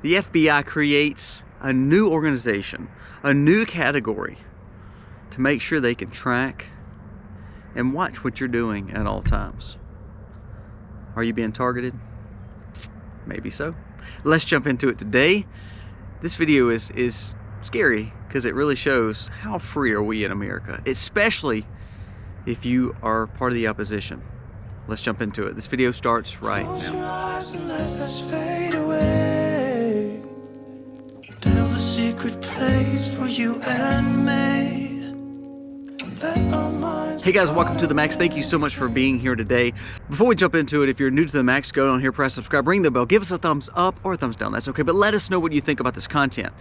The FBI creates a new organization, a new category to make sure they can track and watch what you're doing at all times. Are you being targeted? Maybe so. Let's jump into it today. This video is scary because it really shows how free are we in America, especially if you are part of the opposition. Let's jump into it. This video starts right now. Close your eyes and let us fade away. Build a secret place for you and me. Hey guys, welcome to the Max. Thank you so much for being here today. Before we jump into it, if you're new to the Max, go down here, press subscribe, ring the bell, give us a thumbs up or a thumbs down, that's okay, but let us know what you think about this content.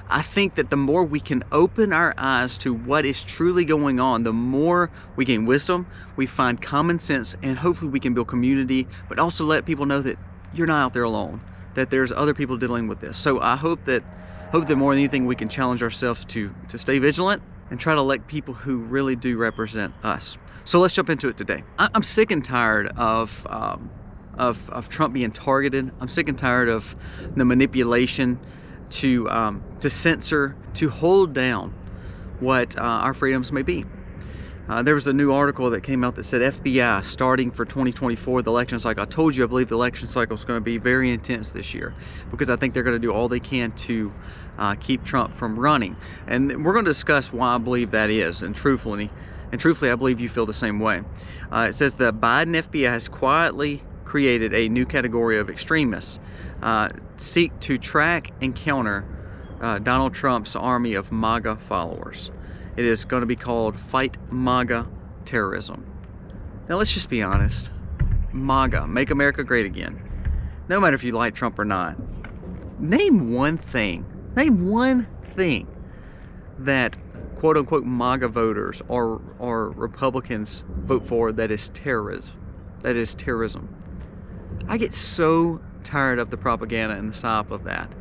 I think that the more we can open our eyes to what is truly going on, the more we gain wisdom, we find common sense, and hopefully we can build community, but also let people know that you're not out there alone, that there's other people dealing with this. So I hope that more than anything we can challenge ourselves to stay vigilant and try to elect people who really do represent us. So let's jump into it today. I'm sick and tired of Trump being targeted. I'm sick and tired of the manipulation to censor, to hold down what our freedoms may be. There was a new article that came out that said FBI starting for 2024, the election cycle. I told you I believe the election cycle is going to be very intense this year because I think they're going to do all they can to keep Trump from running. And we're going to discuss why I believe that is, and truthfully, I believe you feel the same way. It says the Biden FBI has quietly created a new category of extremists, seek to track and counter Donald Trump's army of MAGA followers. It is going to be called Fight MAGA Terrorism. Now let's just be honest. MAGA, Make America Great Again. No matter if you like Trump or not, name one thing that quote unquote MAGA voters or Republicans vote for that is terrorism. That is terrorism. I get so tired of the propaganda and the sop of that.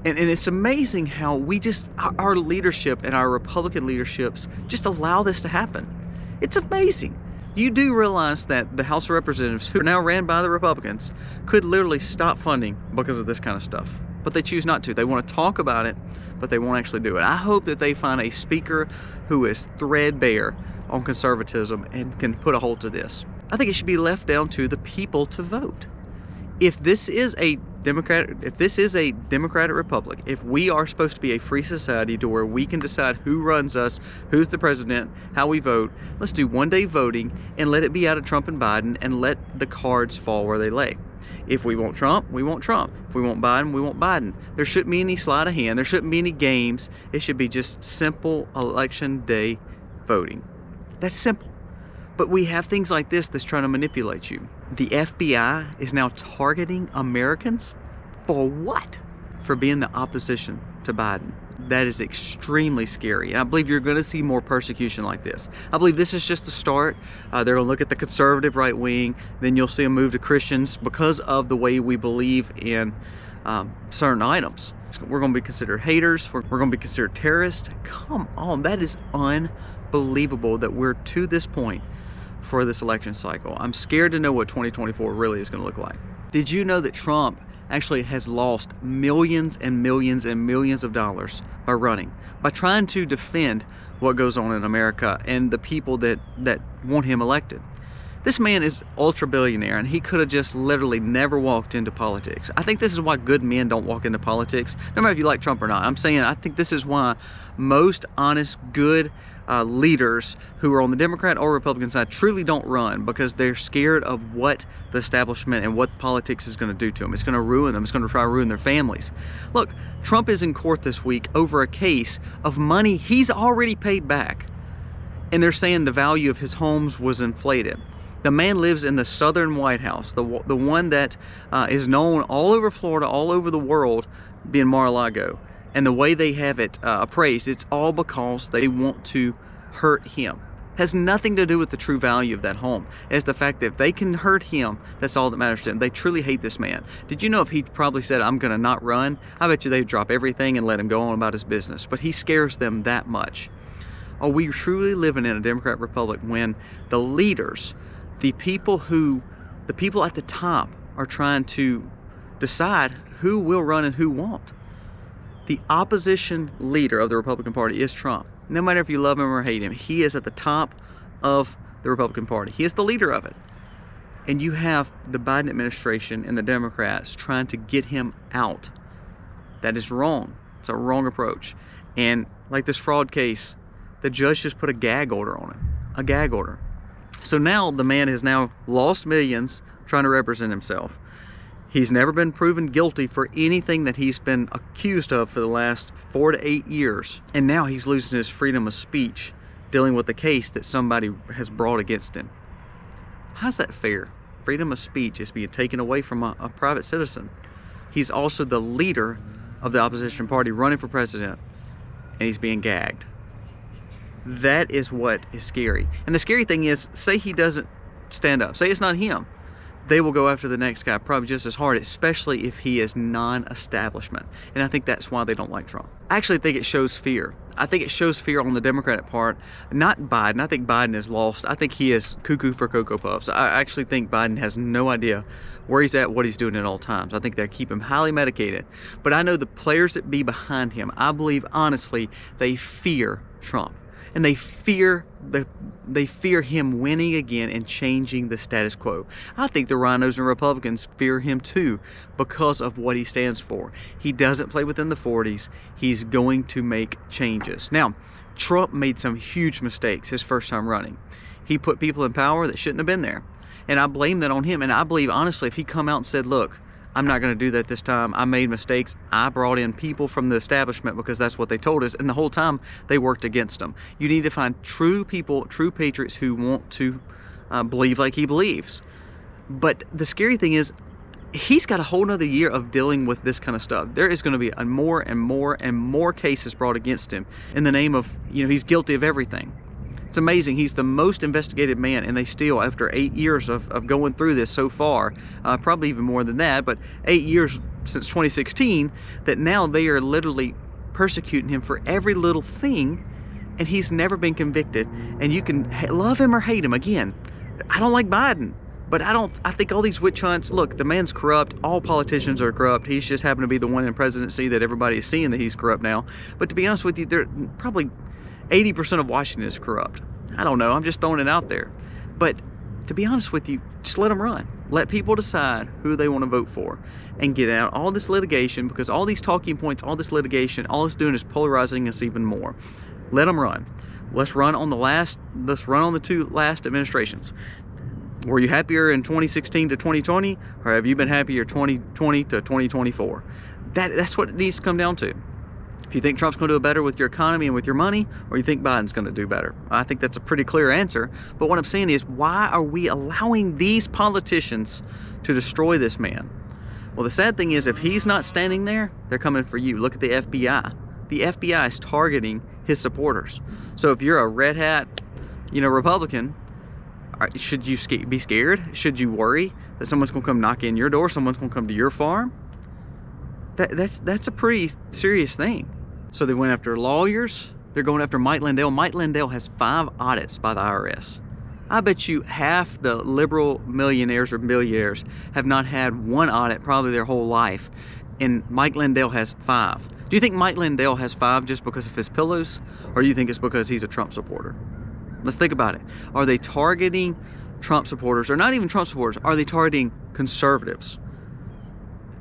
And it's amazing how we just, our leadership and our Republican leaderships just allow this to happen. It's amazing. You do realize that the House of Representatives, who are now ran by the Republicans, could literally stop funding because of this kind of stuff. But they choose not to. They want to talk about it, but they won't actually do it. I hope that they find a speaker who is threadbare on conservatism and can put a hold to this. I think it should be left down to the people to vote. If this is a democratic republic, if we are supposed to be a free society to where we can decide who runs us, who's the president, how we vote, let's do one-day voting and let it be out of Trump and Biden and let the cards fall where they lay. If we want Trump, we want Trump. If we want Biden, we want Biden. There shouldn't be any sleight of hand. There shouldn't be any games. It should be just simple election day voting. That's simple. But we have things like this that's trying to manipulate you. The FBI is now targeting Americans for what? For being the opposition to Biden. That is extremely scary. And I believe you're going to see more persecution like this. I believe this is just the start. They're going to look at the conservative right wing. Then you'll see them move to Christians because of the way we believe in certain items. We're going to be considered haters. We're going to be considered terrorists. Come on, that is unbelievable that we're to this point for this election cycle. I'm scared to know what 2024 really is going to look like. Did you know that Trump actually has lost millions and millions and millions of dollars by running, by trying to defend what goes on in America and the people that want him elected? This man is ultra billionaire and he could have just literally never walked into politics. I think this is why good men don't walk into politics, no matter if you like Trump or not. I'm saying I think this is why most honest, good leaders who are on the Democrat or Republican side truly don't run, because they're scared of what the establishment and what politics is going to do to them. It's going to ruin them. It's going to try to ruin their families. Look, Trump is in court this week over a case of money he's already paid back. And they're saying the value of his homes was inflated. The man lives in the southern White House, the one that is known all over Florida, all over the world, being Mar-a-Lago. And the way they have it appraised, it's all because they want to hurt him. Has nothing to do with the true value of that home. It's the fact that if they can hurt him, that's all that matters to them. They truly hate this man. Did you know if he probably said, I'm gonna not run, I bet you they'd drop everything and let him go on about his business. But he scares them that much. Are we truly living in a Democrat republic when the leaders, the people at the top are trying to decide who will run and who won't. The opposition leader of the Republican Party is Trump. No matter if you love him or hate him, he is at the top of the Republican Party. He is the leader of it. And you have the Biden administration and the Democrats trying to get him out. That is wrong. It's a wrong approach. And like this fraud case, the judge just put a gag order on him. A gag order. So now the man has now lost millions trying to represent himself. He's never been proven guilty for anything that he's been accused of for the last 4 to 8 years. And now he's losing his freedom of speech dealing with the case that somebody has brought against him. How's that fair? Freedom of speech is being taken away from a private citizen. He's also the leader of the opposition party running for president, and he's being gagged. That is what is scary. And the scary thing is, say he doesn't stand up, say it's not him, they will go after the next guy probably just as hard, especially if he is non-establishment. And I think that's why they don't like Trump. I actually think it shows fear. I think it shows fear on the Democratic part, not Biden. I think Biden is lost. I think he is cuckoo for Cocoa Puffs. I actually think Biden has no idea where he's at, what he's doing at all times. I think they keep him highly medicated. But I know the players that be behind him, I believe honestly, they fear Trump. And they fear him winning again and changing the status quo. I think the rhinos and Republicans fear him too because of what he stands for. He doesn't play within the 40s. He's going to make changes. Now, Trump made some huge mistakes his first time running. He put people in power that shouldn't have been there. And I blame that on him. And I believe, honestly, if he come out and said, look, I'm not going to do that this time. I made mistakes. I brought in people from the establishment because that's what they told us. And the whole time they worked against him. You need to find true people, true patriots who want to believe like he believes. But the scary thing is, he's got a whole nother year of dealing with this kind of stuff. There is going to be more and more and more cases brought against him in the name of, he's guilty of everything. It's amazing. He's the most investigated man, and they still, after 8 years of going through this so far, probably even more than that, but 8 years since 2016, that now they are literally persecuting him for every little thing, and he's never been convicted. And you can love him or hate him. Again, I don't like Biden, but I think all these witch hunts, look, the man's corrupt. All politicians are corrupt. He's just happened to be the one in presidency that everybody is seeing that he's corrupt now. But to be honest with you, they're probably 80% of Washington is corrupt. I don't know, I'm just throwing it out there. But to be honest with you, just let them run. Let people decide who they want to vote for and get out all this litigation, because all these talking points, all this litigation, all it's doing is polarizing us even more. Let them run. Let's run on the 2 last administrations. Were you happier in 2016 to 2020, or have you been happier 2020 to 2024? That's what it needs to come down to. If you think Trump's going to do better with your economy and with your money, or you think Biden's going to do better. I think that's a pretty clear answer. But what I'm saying is, why are we allowing these politicians to destroy this man? Well, the sad thing is, if he's not standing there, they're coming for you. Look at the FBI. The FBI is targeting his supporters. So if you're a red hat, Republican, should you be scared? Should you worry that someone's going to come knock in your door? Someone's going to come to your farm? That's a pretty serious thing. So they went after lawyers. They're going after Mike Lindell. Mike Lindell has 5 audits by the IRS. I bet you half the liberal millionaires or billionaires have not had 1 audit probably their whole life. And Mike Lindell has 5. Do you think Mike Lindell has 5 just because of his pillows? Or do you think it's because he's a Trump supporter? Let's think about it. Are they targeting Trump supporters, or not even Trump supporters? Are they targeting conservatives?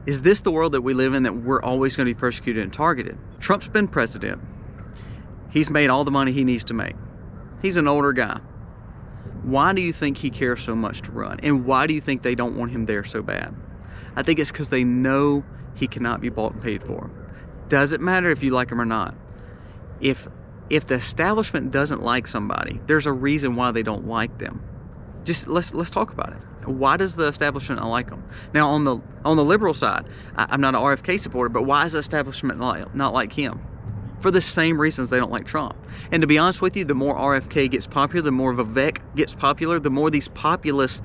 Is this the world that we live in, that we're always going to be persecuted and targeted? Trump's been president. He's made all the money he needs to make. He's an older guy. Why do you think he cares so much to run? And why do you think they don't want him there so bad? I think it's because they know he cannot be bought and paid for. Doesn't matter if you like him or not. If the establishment doesn't like somebody, there's a reason why they don't like them. Just let's talk about it. Why does the establishment not like them? Now, on the liberal side, I'm not an RFK supporter, but why is the establishment not like him? For the same reasons they don't like Trump. And to be honest with you, the more RFK gets popular, the more Vivek gets popular, the more these populist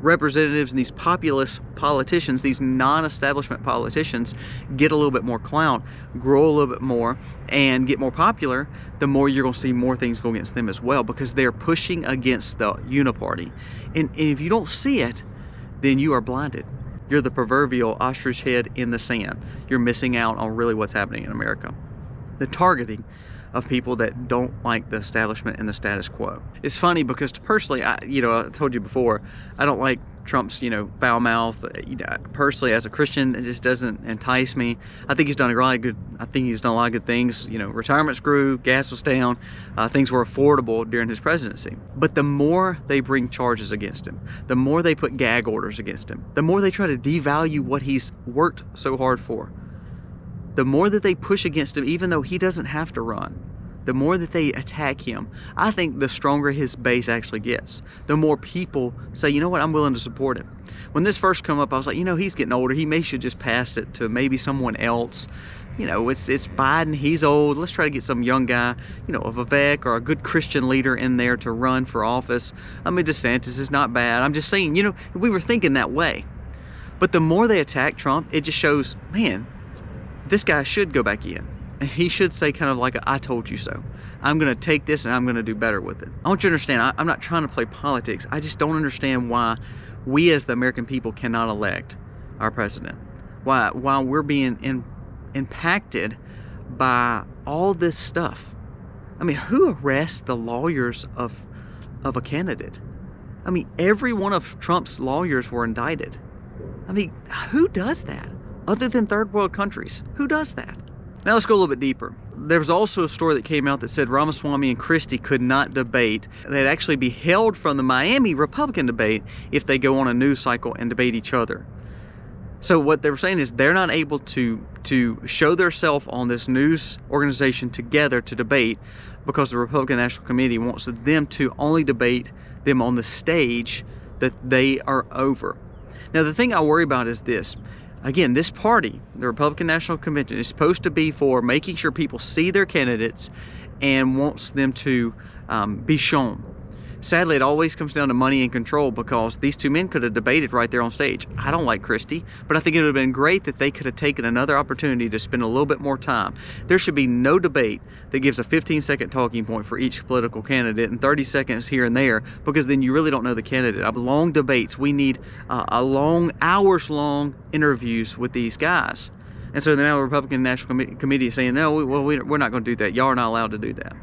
representatives and these populist politicians, these non-establishment politicians, get a little bit more clout, grow a little bit more, and get more popular, the more you're going to see more things go against them as well, because they're pushing against the uniparty. And if you don't see it, then you are blinded. you're the proverbial ostrich head in the sand. You're missing out on really what's happening in America. The targeting of people that don't like the establishment and the status quo. It's funny because personally, I told you before, I don't like Trump's, foul mouth. Personally, as a Christian, it just doesn't entice me. I think he's done a lot of good things. Retirements grew, gas was down, things were affordable during his presidency. But the more they bring charges against him, the more they put gag orders against him, the more they try to devalue what he's worked so hard for, the more that they push against him, even though he doesn't have to run, the more that they attack him, I think the stronger his base actually gets. The more people say, you know what, I'm willing to support him. When this first came up, I was like, he's getting older. He should just pass it to maybe someone else. It's Biden, he's old. Let's try to get some young guy, a Vivek or a good Christian leader in there to run for office. DeSantis is not bad. I'm just saying, we were thinking that way. But the more they attack Trump, it just shows, man, this guy should go back in. And he should say kind of like, I told you so. I'm going to take this and I'm going to do better with it. I want you to understand, I'm not trying to play politics. I just don't understand why we as the American people cannot elect our president. Why we're being impacted by all this stuff. Who arrests the lawyers of a candidate? Every one of Trump's lawyers were indicted. Who does that? Other than third world countries, who does that? Now let's go a little bit deeper. There was also a story that came out that said Ramaswamy and Christie could not debate. They'd actually be held from the Miami Republican debate if they go on a news cycle and debate each other. So what they were saying is they're not able to show themselves on this news organization together to debate because the Republican National Committee wants them to only debate them on the stage that they are over. Now the thing I worry about is this. Again, this party, the Republican National Convention, is supposed to be for making sure people see their candidates and wants them to be shown. Sadly, it always comes down to money and control because these two men could have debated right there on stage. I don't like Christie, but I think it would have been great that they could have taken another opportunity to spend a little bit more time. There should be no debate that gives a 15-second talking point for each political candidate and 30 seconds here and there, because then you really don't know the candidate. Long debates. We need hours-long interviews with these guys. And so now the Republican National Committee is saying, no, we're not going to do that. Y'all are not allowed to do that.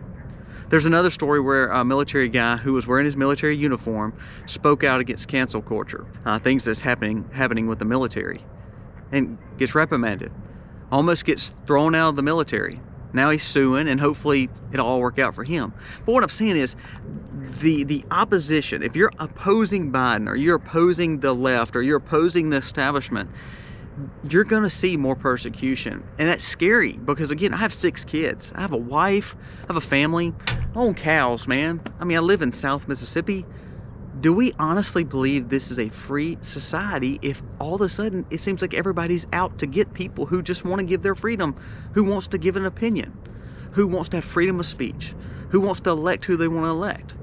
There's another story where a military guy who was wearing his military uniform spoke out against cancel culture, things that's happening with the military, and gets reprimanded, almost gets thrown out of the military. Now he's suing, and hopefully it'll all work out for him. But what I'm saying is, the opposition, if you're opposing Biden, or you're opposing the left, or you're opposing the establishment, you're going to see more persecution. And that's scary because, again, I have 6 kids. I have a wife. I have a family. I own cows, man. I live in South Mississippi. Do we honestly believe this is a free society if all of a sudden it seems like everybody's out to get people who just want to give their freedom, who wants to give an opinion, who wants to have freedom of speech, who wants to elect who they want to elect,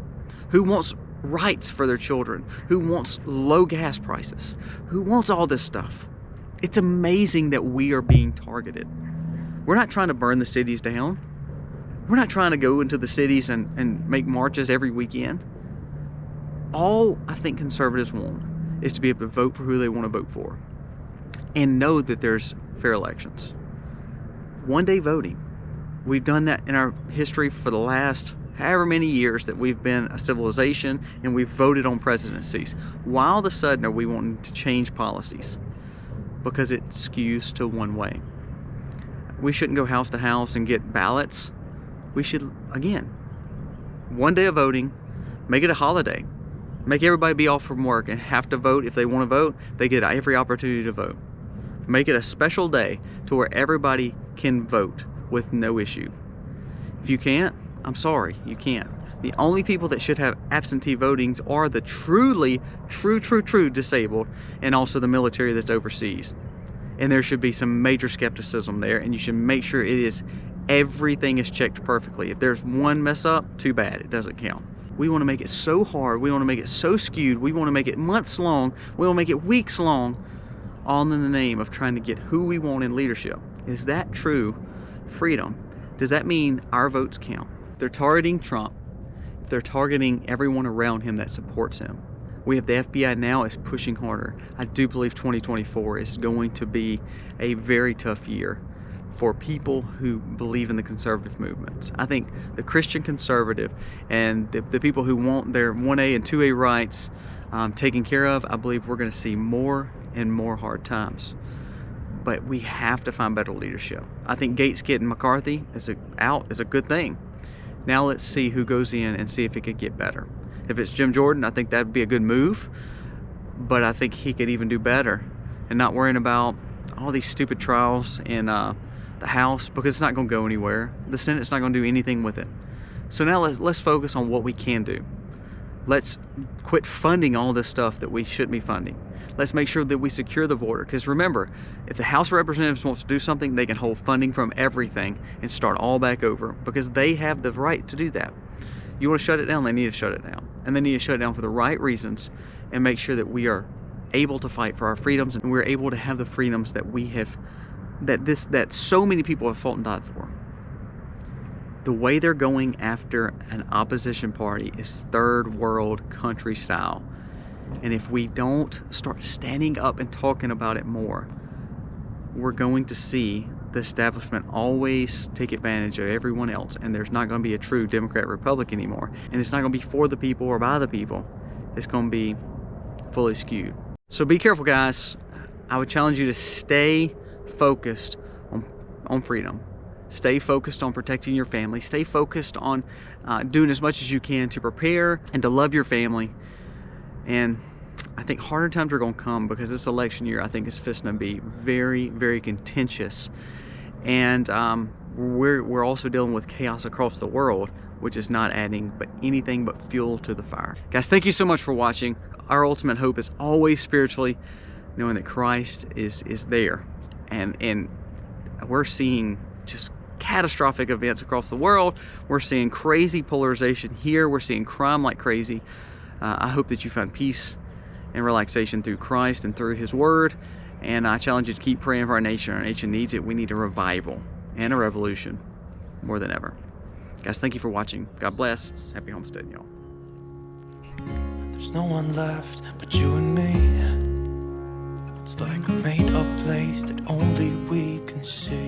who wants rights for their children, who wants low gas prices, who wants all this stuff? It's amazing that we are being targeted. We're not trying to burn the cities down. We're not trying to go into the cities and make marches every weekend. All I think conservatives want is to be able to vote for who they want to vote for and know that there's fair elections. One day voting. We've done that in our history for the last however many years that we've been a civilization, and we've voted on presidencies. Why all of a sudden are we wanting to change policies? Because it skews to one way. We shouldn't go house to house and get ballots. We should, again, one day of voting, make it a holiday. Make everybody be off from work and have to vote. If they want to vote, they get every opportunity to vote. Make it a special day to where everybody can vote with no issue. If you can't, I'm sorry, you can't. The only people that should have absentee votings are the truly, true disabled, and also the military that's overseas. And there should be some major skepticism there, and you should make sure everything is checked perfectly. If there's one mess up, too bad, it doesn't count. We want to make it so hard, we want to make it so skewed, we want to make it months long, we want to make it weeks long, all in the name of trying to get who we want in leadership. Is that true freedom? Does that mean our votes count? They're targeting Trump. They're targeting everyone around him that supports him. We have the FBI now is pushing harder. I do believe 2024 is going to be a very tough year for people who believe in the conservative movements. I think the Christian conservative and the people who want their 1A and 2A rights taken care of, I believe we're going to see more and more hard times. But we have to find better leadership. I think Gates getting McCarthy out is a good thing. Now let's see who goes in and see if it could get better. If it's Jim Jordan, I think that'd be a good move, but I think he could even do better and not worrying about all these stupid trials in the House, because it's not going to go anywhere. The Senate's not going to do anything with it. So now let's focus on what we can do. Let's quit funding all this stuff that we shouldn't be funding. Let's make sure that we secure the border, because remember, if the House of Representatives wants to do something, they can hold funding from everything and start all back over, because they have the right to do that. You want to shut it down, they need to shut it down. And they need to shut it down for the right reasons and make sure that we are able to fight for our freedoms and we're able to have the freedoms that we have, that so many people have fought and died for. The way they're going after an opposition party is third world country style. And if we don't start standing up and talking about it more, we're going to see the establishment always take advantage of everyone else, and there's not going to be a true Democrat Republic anymore, and it's not going to be for the people or by the people. It's going to be fully skewed. So be careful, guys. I would challenge you to stay focused on freedom. Stay focused on protecting your family. Stay focused on doing as much as you can to prepare and to love your family. And I think harder times are going to come, because this election year, I think, is going to be very, very contentious. And we're also dealing with chaos across the world, which is not adding anything but fuel to the fire. Guys, thank you so much for watching. Our ultimate hope is always spiritually, knowing that Christ is there. And we're seeing just catastrophic events across the world. We're seeing crazy polarization here. We're seeing crime like crazy. I hope that you find peace and relaxation through Christ and through His Word. And I challenge you to keep praying for our nation. Our nation needs it. We need a revival and a revolution more than ever. Guys, thank you for watching. God bless. Happy homesteading, y'all. There's no one left but you and me. It's like a made-up place that only we can see.